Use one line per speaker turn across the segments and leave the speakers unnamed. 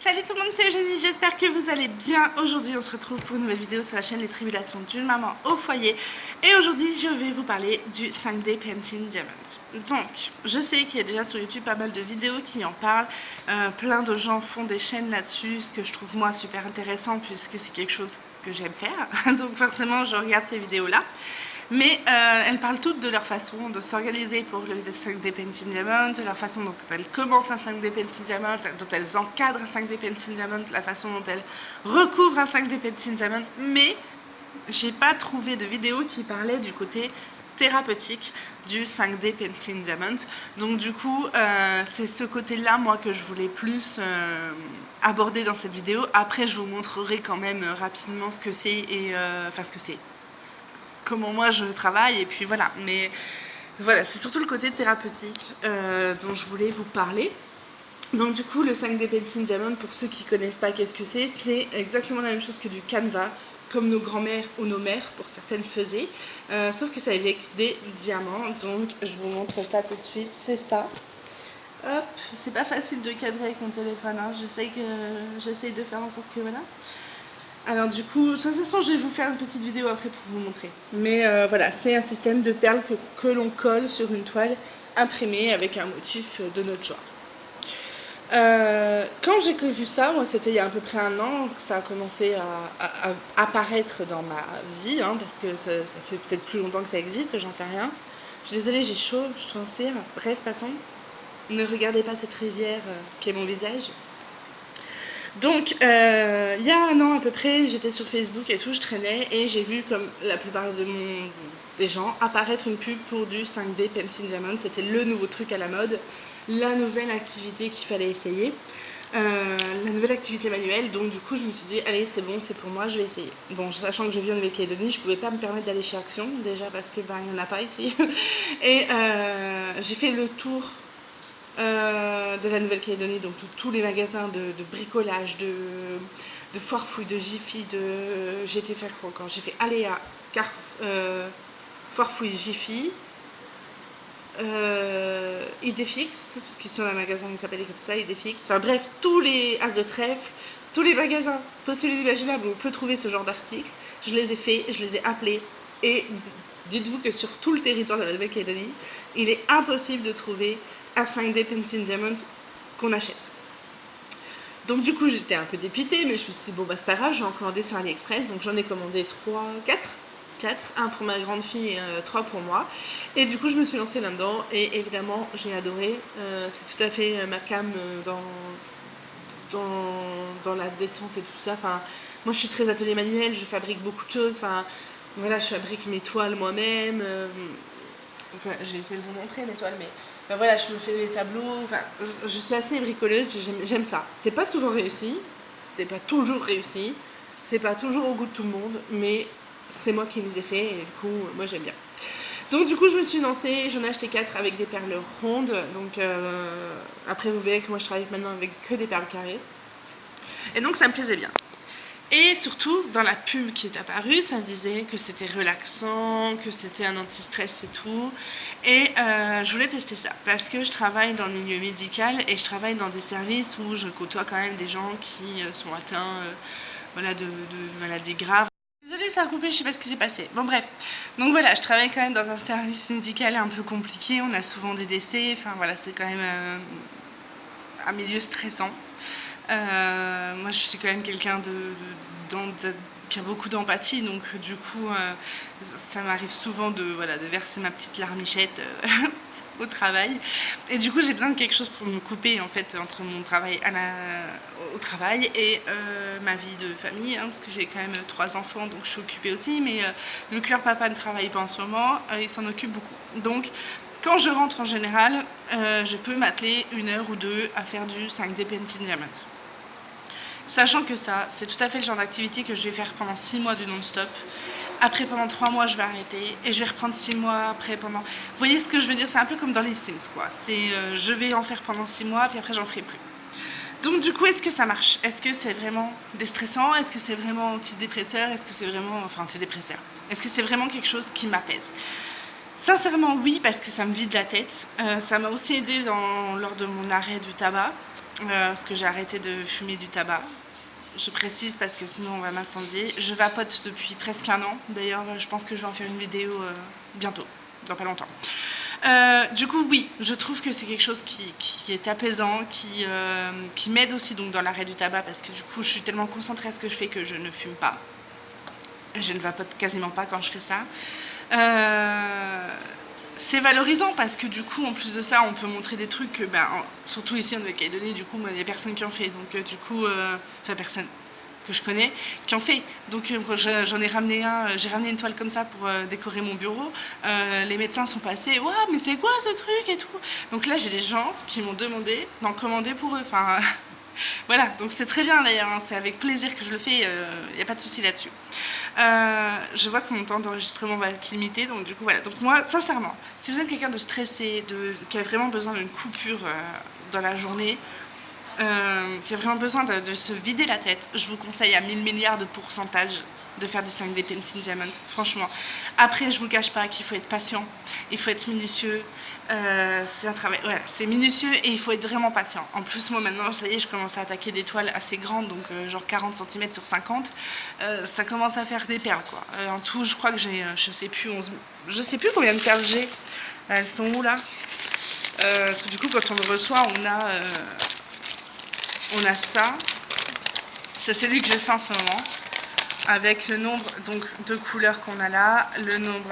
Salut tout le monde, c'est Eugénie, j'espère que vous allez bien. Aujourd'hui on se retrouve pour une nouvelle vidéo sur la chaîne Les Tribulations d'une maman au foyer. Et aujourd'hui je vais vous parler du 5D Painting Diamond. Donc je sais qu'il y a déjà sur YouTube pas mal de vidéos qui en parlent. Plein de gens font des chaînes là-dessus, ce que je trouve moi super intéressant puisque c'est quelque chose que j'aime faire. Donc forcément je regarde ces vidéos là. Mais elles parlent toutes de leur façon de s'organiser pour le 5D Painting Diamond, de leur façon dont elles commencent un 5D Painting Diamond, dont elles encadrent un 5D Painting Diamond, la façon dont elles recouvrent un 5D Painting Diamond. Mais j'ai pas trouvé de vidéo qui parlait du côté thérapeutique du 5D Painting Diamond. Donc du coup, c'est ce côté-là, moi, que je voulais plus aborder dans cette vidéo. Après, je vous montrerai quand même rapidement ce que c'est et enfin ce que c'est. Comment moi je travaille et puis voilà, mais voilà, c'est surtout le côté thérapeutique dont je voulais vous parler. Donc du coup le 5D Painting Diamond, pour ceux qui connaissent pas qu'est-ce que c'est exactement la même chose que du canevas, comme nos grands-mères ou nos mères pour certaines faisaient, sauf que c'est avec des diamants. Donc je vous montre ça tout de suite, c'est ça. Hop, c'est pas facile de cadrer avec mon téléphone, hein. J'essaye de faire en sorte que voilà. Alors du coup, de toute façon, je vais vous faire une petite vidéo après pour vous montrer. Mais voilà, c'est un système de perles que l'on colle sur une toile imprimée avec un motif de notre choix. Quand j'ai vu ça, moi c'était il y a à peu près 1 an que ça a commencé à apparaître dans ma vie, hein, parce que ça fait peut-être plus longtemps que ça existe, j'en sais rien. Je suis désolée, j'ai chaud, je transpire. Bref, passons. Ne regardez pas cette rivière qui est mon visage. Donc, il y a 1 an à peu près, j'étais sur Facebook et tout, je traînais et j'ai vu, comme la plupart des gens, apparaître une pub pour du 5D Painting Diamond. C'était le nouveau truc à la mode, la nouvelle activité qu'il fallait essayer, la nouvelle activité manuelle. Donc du coup, je me suis dit, allez, c'est bon, c'est pour moi, je vais essayer. Bon, sachant que je viens de Nouvelle-Calédonie, je pouvais pas me permettre d'aller chez Action, déjà parce que il n'y en a pas ici. Et j'ai fait le tour de la Nouvelle-Calédonie, donc tous les magasins de bricolage, de Foire Fouille, de Jiffy, j'ai été faire quoi quand j'ai fait Aléa, Foire Fouille, Jiffy, Idéfix, parce qu'ici on a un magasin qui s'appelle comme ça, Idéfix, enfin bref, tous les as de trèfle, tous les magasins possibles et imaginables où on peut trouver ce genre d'articles, je les ai fait, je les ai appelés, et dites-vous que sur tout le territoire de la Nouvelle-Calédonie, il est impossible de trouver un 5D Painting Diamond qu'on achète. Donc du coup j'étais un peu dépitée, mais je me suis dit bon bah c'est pas grave, je vais en commander sur AliExpress. Donc j'en ai commandé 4, un pour ma grande fille et 3 pour moi. Et du coup je me suis lancée là-dedans et évidemment j'ai adoré. C'est tout à fait ma cam dans la détente et tout ça. Enfin, moi je suis très atelier manuel, je fabrique beaucoup de choses. Enfin voilà, je fabrique mes toiles moi-même. Enfin je vais essayer de vous montrer mes toiles, mais ben voilà, je me fais des tableaux, enfin, je suis assez bricoleuse, j'aime ça. C'est pas souvent réussi, c'est pas toujours réussi, c'est pas toujours au goût de tout le monde, mais c'est moi qui les ai fait et du coup, moi j'aime bien. Donc du coup, je me suis lancée, j'en ai acheté 4 avec des perles rondes, donc après vous verrez que moi je travaille maintenant avec que des perles carrées. Et donc ça me plaisait bien. Et surtout, dans la pub qui est apparue, ça disait que c'était relaxant, que c'était un anti-stress et tout. Et je voulais tester ça parce que je travaille dans le milieu médical et je travaille dans des services où je côtoie quand même des gens qui sont atteints voilà, de maladies graves. Désolée, ça a coupé, je sais pas ce qui s'est passé. Bon bref, donc voilà, je travaille quand même dans un service médical un peu compliqué, on a souvent des décès, enfin voilà, c'est quand même un milieu stressant. Moi je suis quand même quelqu'un qui a beaucoup d'empathie, donc du coup ça m'arrive souvent de verser ma petite larmichette au travail, et du coup j'ai besoin de quelque chose pour me couper en fait entre mon travail au travail et ma vie de famille, hein, parce que j'ai quand même 3 enfants, donc je suis occupée aussi, mais vu que leur papa ne travaille pas en ce moment, il s'en occupe beaucoup. Donc quand je rentre en général, je peux m'atteler 1 heure ou 2 à faire du 5D Painting Diamond. Sachant que ça, c'est tout à fait le genre d'activité que je vais faire pendant 6 mois du non-stop. Après, pendant 3 mois, je vais arrêter et je vais reprendre 6 mois après pendant... Vous voyez ce que je veux dire? C'est un peu comme dans les Sims, quoi. C'est je vais en faire pendant 6 mois, puis après, j'en ferai plus. Donc du coup, est-ce que ça marche? Est-ce que c'est vraiment déstressant? Est-ce que c'est vraiment antidépresseur? Est-ce que c'est vraiment... Enfin, antidépresseur. Est-ce que c'est vraiment quelque chose qui m'apaise? Sincèrement, oui, parce que ça me vide la tête. Ça m'a aussi aidé lors de mon arrêt du tabac. parce que j'ai arrêté de fumer du tabac. Je précise parce que sinon on va m'incendier. Je vapote depuis presque un an. D'ailleurs, je pense que je vais en faire une vidéo bientôt, dans pas longtemps. Du coup, oui, je trouve que c'est quelque chose qui est apaisant, qui m'aide aussi donc dans l'arrêt du tabac parce que du coup, je suis tellement concentrée à ce que je fais que je ne fume pas. Je ne vapote quasiment pas quand je fais ça. C'est valorisant parce que du coup, en plus de ça, on peut montrer des trucs que, surtout ici en Nouvelle-Calédonie, du coup, il n'y a personne qui en fait. Donc, du coup, enfin, personne que je connais qui en fait. Donc, j'en ai ramené j'ai ramené une toile comme ça pour décorer mon bureau. Les médecins sont passés, ouais, mais c'est quoi ce truc et tout. Donc là, j'ai des gens qui m'ont demandé d'en commander pour eux. Enfin, voilà, donc c'est très bien d'ailleurs, hein, c'est avec plaisir que je le fais, il n'y a pas de souci là-dessus. Je vois que mon temps d'enregistrement va être limité, donc du coup voilà. Donc moi, sincèrement, si vous êtes quelqu'un de stressé, qui a vraiment besoin d'une coupure dans la journée, qui a vraiment besoin de se vider la tête, je vous conseille à 1000 milliards de pourcentage de faire du 5D Painting Diamond, franchement. Après, je vous cache pas qu'il faut être patient, il faut être minutieux, c'est un travail, voilà, c'est minutieux et il faut être vraiment patient. En plus, moi maintenant, ça y est, je commence à attaquer des toiles assez grandes, donc genre 40 cm sur 50, ça commence à faire des perles, quoi. En tout, je crois que j'ai, je sais plus combien de perles j'ai. Elles sont où là? Parce que du coup, quand on le reçoit, on a ça, c'est celui que je fais en ce moment, avec le nombre donc, de couleurs qu'on a là, le nombre,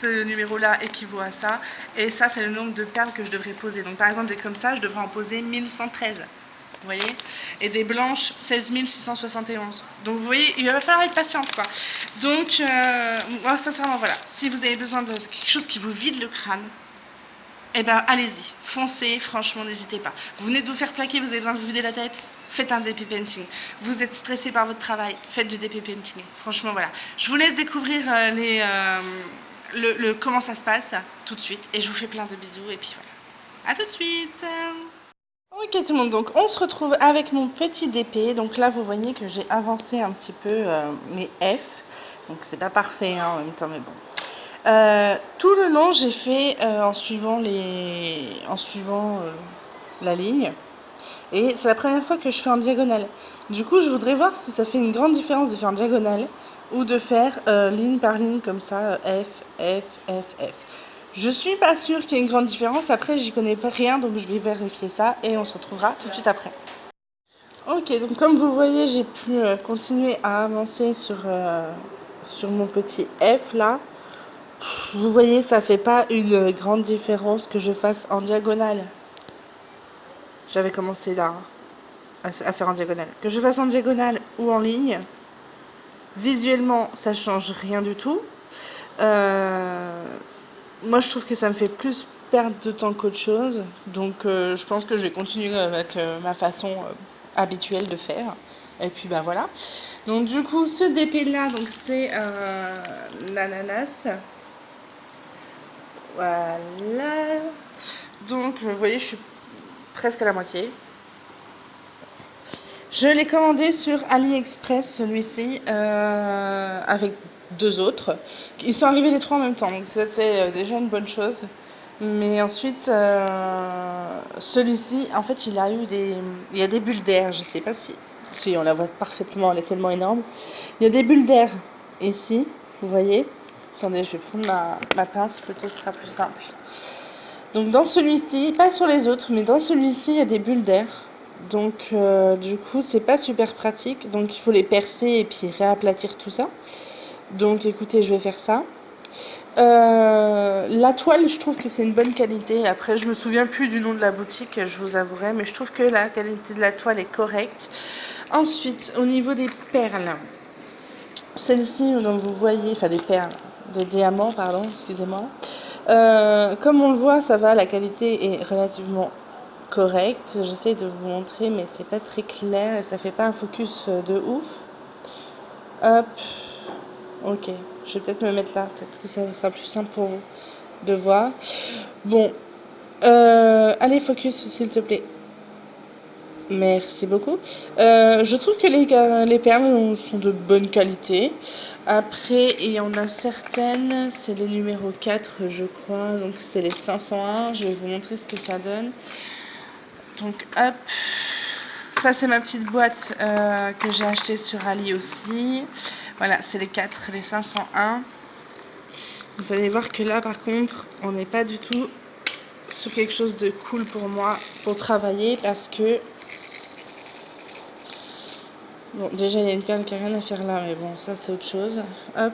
ce numéro-là équivaut à ça, et ça c'est le nombre de perles que je devrais poser. Donc par exemple des comme ça, je devrais en poser 1113, vous voyez, et des blanches 16 671. Donc vous voyez, il va falloir être patiente quoi. Donc moi sincèrement voilà, si vous avez besoin de quelque chose qui vous vide le crâne, eh ben allez-y, foncez, franchement n'hésitez pas. Vous venez de vous faire plaquer, vous avez besoin de vous vider la tête, faites un DP Painting. Vous êtes stressé par votre travail, faites du DP Painting. Franchement voilà. Je vous laisse découvrir comment ça se passe tout de suite et je vous fais plein de bisous et puis voilà. A tout de suite. Ok tout le monde, donc on se retrouve avec mon petit DP. Donc là vous voyez que j'ai avancé un petit peu mes F. Donc c'est pas parfait hein, en même temps mais bon. Tout le long, j'ai fait en suivant la ligne. Et c'est la première fois que je fais en diagonale. Du coup, je voudrais voir si ça fait une grande différence de faire en diagonale ou de faire ligne par ligne comme ça, F, F, F, F. Je suis pas sûre qu'il y ait une grande différence. Après, j'y connais pas rien, donc je vais vérifier ça et on se retrouvera tout de suite après. Ok, donc comme vous voyez, j'ai pu continuer à avancer sur mon petit F là. Vous voyez, ça fait pas une grande différence que je fasse en diagonale. J'avais commencé là à faire en diagonale. Que je fasse en diagonale ou en ligne, visuellement, ça change rien du tout. Moi, je trouve que ça me fait plus perdre de temps qu'autre chose. Donc, je pense que je vais continuer avec ma façon habituelle de faire. Et puis, voilà. Donc, du coup, ce DP là, donc c'est l'ananas. Voilà. Donc, vous voyez, je suis presque à la moitié. Je l'ai commandé sur AliExpress, celui-ci, avec 2 autres. Ils sont arrivés les 3 en même temps, donc c'était déjà une bonne chose. Mais ensuite, celui-ci, en fait, il y a des bulles d'air. Je sais pas si on la voit parfaitement, elle est tellement énorme. Il y a des bulles d'air ici, vous voyez. Attendez, je vais prendre ma pince, plutôt ce sera plus simple. Donc dans celui-ci, pas sur les autres, mais dans celui-ci, il y a des bulles d'air. Donc du coup, c'est pas super pratique. Donc il faut les percer et puis réaplatir tout ça. Donc écoutez, je vais faire ça. La toile, je trouve que c'est une bonne qualité. Après, je me souviens plus du nom de la boutique, je vous avouerai, mais je trouve que la qualité de la toile est correcte. Ensuite, au niveau des perles, celle-ci, donc vous voyez, enfin des perles, de diamants, pardon, excusez-moi. Comme on le voit, ça va, la qualité est relativement correcte. J'essaie de vous montrer, mais c'est pas très clair et ça fait pas un focus de ouf. Hop, ok, je vais peut-être me mettre là, peut-être que ça sera plus simple pour vous de voir. Bon, allez, focus s'il te plaît. Merci beaucoup. Je trouve que les perles sont de bonne qualité. Après, il y en a certaines, c'est les numéro 4, je crois. Donc, c'est les 501. Je vais vous montrer ce que ça donne. Donc hop, ça c'est ma petite boîte que j'ai achetée sur Ali aussi. Voilà, c'est les 4, les 501. Vous allez voir que là par contre, on n'est pas du tout sur quelque chose de cool pour moi pour travailler parce que... Bon, déjà il y a une perle qui n'a rien à faire là, mais bon, ça c'est autre chose. Hop,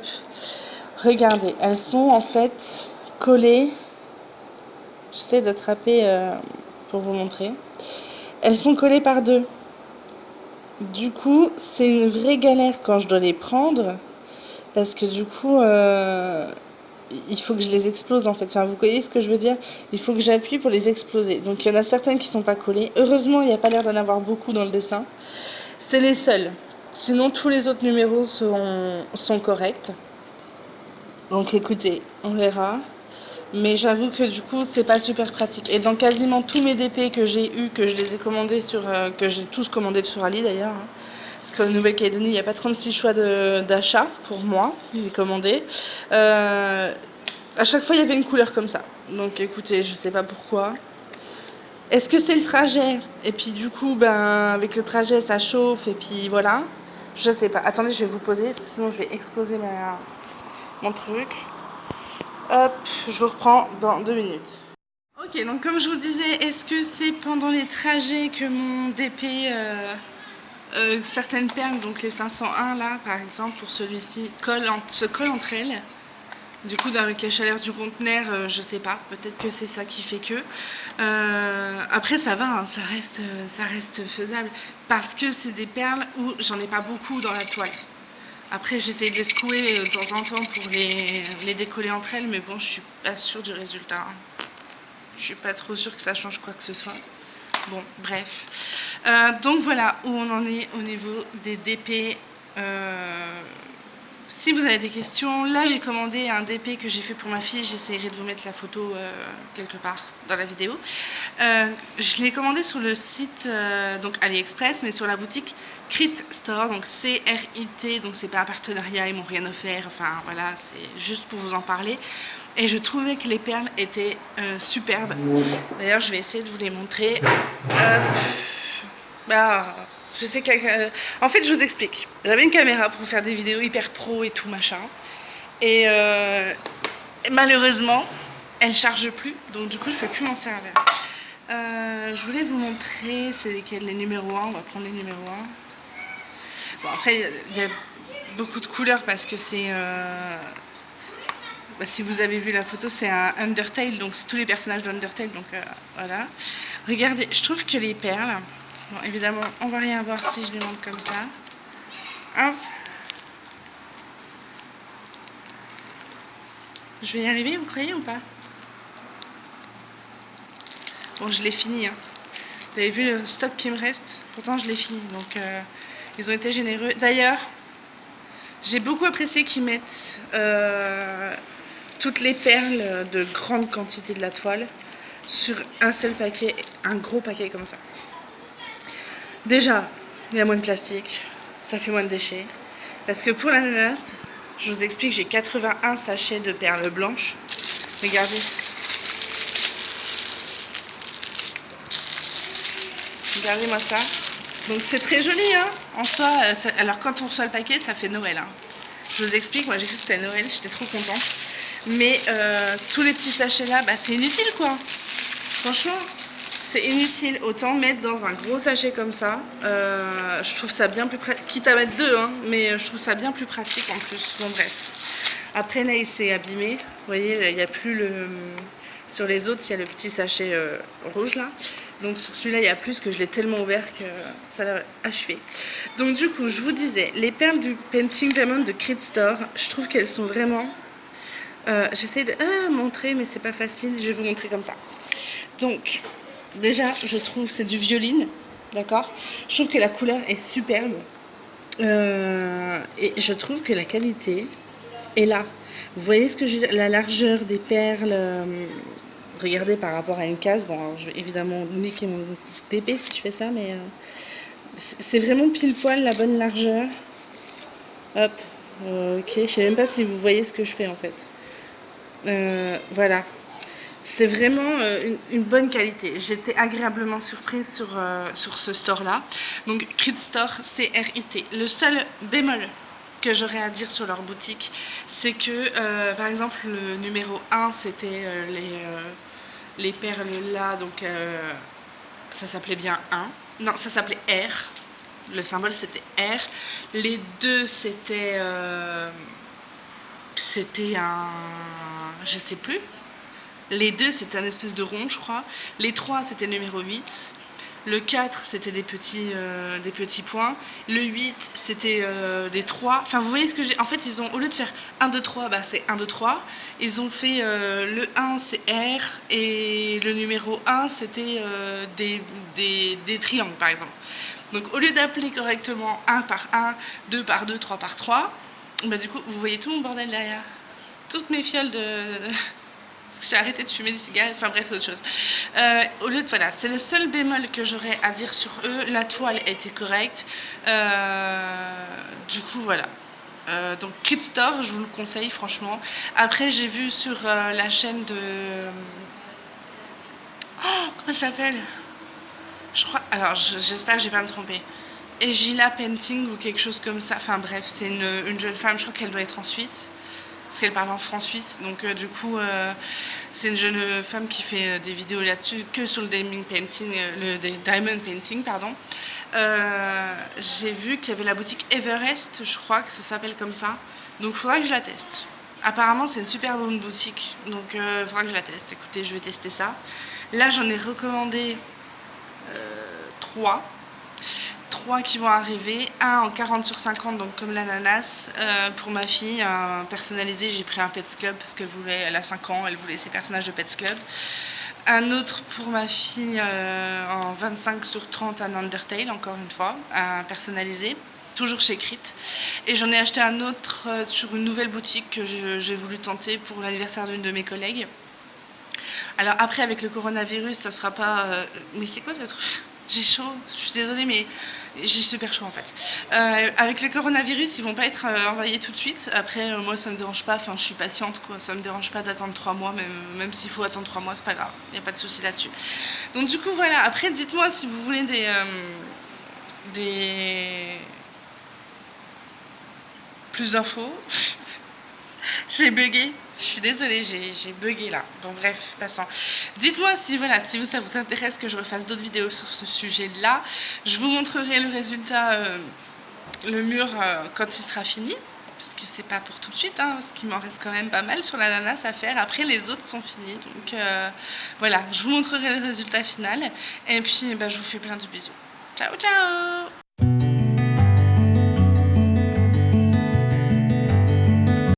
regardez, elles sont en fait collées. J'essaie d'attraper pour vous montrer. Elles sont collées par deux. Du coup, c'est une vraie galère quand je dois les prendre. Parce que du coup, il faut que je les explose en fait. Enfin, vous voyez ce que je veux dire? Il faut que j'appuie pour les exploser. Donc il y en a certaines qui ne sont pas collées. Heureusement, il n'y a pas l'air d'en avoir beaucoup dans le dessin. C'est les seuls. Sinon, tous les autres numéros sont corrects. Donc écoutez, on verra. Mais j'avoue que du coup, c'est pas super pratique. Et dans quasiment tous mes DP que j'ai eu, que je les ai commandés sur... que j'ai tous commandés sur Ali d'ailleurs. Hein, parce qu'en Nouvelle-Calédonie, il n'y a pas 36 choix d'achat pour moi, les commander. À chaque fois, il y avait une couleur comme ça. Donc écoutez, je sais pas pourquoi. Est-ce que c'est le trajet? Et puis du coup, ben, avec le trajet, ça chauffe. Et puis voilà. Je sais pas. Attendez, je vais vous poser, parce que sinon je vais exploser mon truc. Hop, je vous reprends dans 2 minutes. Ok, donc comme je vous disais, est-ce que c'est pendant les trajets que mon DP, certaines perles, donc les 501 là par exemple, pour celui-ci, se collent entre elles? Du coup, avec la chaleur du conteneur, je sais pas, peut-être que c'est ça qui fait que. Après, ça va, hein, ça reste faisable, parce que c'est des perles où j'en ai pas beaucoup dans la toile. Après, j'essaye de les secouer de temps en temps pour les décoller entre elles, mais bon, je suis pas sûre du résultat. Je suis pas trop sûre que ça change quoi que ce soit. Bon, bref. Donc voilà où on en est au niveau des DP. Si vous avez des questions, là j'ai commandé un DP que j'ai fait pour ma fille. J'essaierai de vous mettre la photo quelque part dans la vidéo. Je l'ai commandé sur le site donc AliExpress, mais sur la boutique Crit Store, donc CRIT, donc c'est pas un partenariat, ils m'ont rien offert, enfin voilà, c'est juste pour vous en parler. Et je trouvais que les perles étaient superbes. D'ailleurs, je vais essayer de vous les montrer. Je sais que... en fait, je vous explique. J'avais une caméra pour faire des vidéos hyper pro et tout machin. Et malheureusement, elle charge plus. Donc du coup, je peux plus m'en servir. Je voulais vous montrer, c'est lesquels les numéros 1. On va prendre les numéros 1. Bon, après, il y a beaucoup de couleurs parce que c'est... si vous avez vu la photo, c'est un Undertale, donc c'est tous les personnages d'Undertale, donc voilà. Regardez, je trouve que les perles, bon évidemment on va rien voir si je les montre comme ça. Hop. Je vais y arriver, vous croyez ou pas? Bon, je l'ai fini, hein. Vous avez vu le stock qui me reste? Pourtant je l'ai fini, donc ils ont été généreux. D'ailleurs, j'ai beaucoup apprécié qu'ils mettent... toutes les perles de grande quantité de la toile sur un seul paquet, un gros paquet comme ça. Déjà, il y a moins de plastique, ça fait moins de déchets. Parce que pour l'ananas, je vous explique, j'ai 81 sachets de perles blanches. Regardez. Regardez-moi ça. Donc c'est très joli, hein, en soi. Alors quand on reçoit le paquet, ça fait Noël. Hein. Je vous explique, moi j'ai cru que c'était Noël, j'étais trop contente. Mais tous les petits sachets là, c'est inutile quoi. Franchement, c'est inutile. Autant mettre dans un gros sachet comme ça. Je trouve ça bien plus pratique. Quitte à mettre deux, hein, mais je trouve ça bien plus pratique en plus. Bon bref. Après là, il s'est abîmé. Vous voyez, il n'y a plus le... Sur les autres, il y a le petit sachet rouge là. Donc sur celui-là, il y a plus que je l'ai tellement ouvert que ça l'a achevé. Donc du coup, je vous disais, les perles du Painting Diamond de Crit Store, je trouve qu'elles sont vraiment... j'essaie de montrer, mais c'est pas facile. Je vais vous montrer comme ça. Donc, déjà, je trouve c'est du violine, d'accord. Je trouve que la couleur est superbe et je trouve que la qualité est là. Vous voyez ce que je veux dire? La largeur des perles. Regardez par rapport à une case. Bon, alors, je vais évidemment niquer mon TP si je fais ça, mais c'est vraiment pile poil la bonne largeur. Hop. Ok, je sais même pas si vous voyez ce que je fais en fait. Voilà, c'est vraiment une bonne qualité. J'étais agréablement surprise sur ce store-là. Donc Crit Store, C-R-I-T. Le seul bémol que j'aurais à dire sur leur boutique, c'est que, par exemple, le numéro 1, c'était les perles là, donc ça s'appelait bien 1. Non, ça s'appelait R. Le symbole, c'était R. Les 2, c'était un... je sais plus. Les 2, c'était un espèce de rond, je crois. Les 3, c'était numéro 8. Le 4, c'était des petits points. Le 8, c'était des 3. Enfin, vous voyez ce que j'ai... En fait, ils ont, au lieu de faire 1, 2, 3, bah, c'est 1, 2, 3. Ils ont fait le 1, c'est R. Et le numéro 1, c'était des triangles, par exemple. Donc, au lieu d'appeler correctement 1 par 1, 2 par 2, 3 par 3, bah, du coup, vous voyez tout mon bordel derrière. Toutes mes fioles parce que j'ai arrêté de fumer des cigarettes, enfin bref, c'est autre chose. Au lieu de, voilà, c'est le seul bémol que j'aurais à dire sur eux. La toile était correcte. Du coup, voilà. Donc Crit Store, je vous le conseille franchement. Après, j'ai vu sur la chaîne de... Oh, comment elle s'appelle? Je crois... Alors, j'espère que je vais pas me tromper. Egila Painting ou quelque chose comme ça. Enfin bref, c'est une jeune femme, je crois qu'elle doit être en Suisse. Parce qu'elle parle en franc-suisse, donc du coup c'est une jeune femme qui fait des vidéos là-dessus, que sur le diamond painting, pardon. J'ai vu qu'il y avait la boutique Everest, je crois que ça s'appelle comme ça, donc il faudra que je la teste. Apparemment c'est une super bonne boutique, donc il faudra que je la teste. Écoutez, je vais tester ça. Là j'en ai recommandé 3 qui vont arriver, un en 40/50, donc comme l'ananas, pour ma fille, un personnalisé. J'ai pris un Pets Club parce elle a 5 ans, elle voulait ses personnages de Pets Club. Un autre pour ma fille en 25/30, un Undertale, encore une fois, un personnalisé, toujours chez Crit. Et j'en ai acheté un autre sur une nouvelle boutique que j'ai voulu tenter pour l'anniversaire d'une de mes collègues. Alors après, avec le coronavirus, ça sera pas... Mais c'est quoi ce truc? J'ai chaud, je suis désolée, mais j'ai super chaud en fait. Avec le coronavirus, ils vont pas être envoyés tout de suite. Après, moi ça me dérange pas, enfin je suis patiente quoi, ça me dérange pas d'attendre 3 mois, même s'il faut attendre 3 mois, c'est pas grave, il n'y a pas de souci là-dessus. Donc du coup voilà, après dites-moi si vous voulez plus d'infos. J'ai bugué, je suis désolée, j'ai bugué là. Bon bref, passons. Dites-moi si voilà, si ça vous intéresse que je refasse d'autres vidéos sur ce sujet-là. Je vous montrerai le résultat, le mur quand il sera fini. Parce que c'est pas pour tout de suite, hein, parce qu'il m'en reste quand même pas mal sur l'ananas à faire. Après les autres sont finis. Donc voilà, je vous montrerai le résultat final. Et puis bah, je vous fais plein de bisous. Ciao ciao.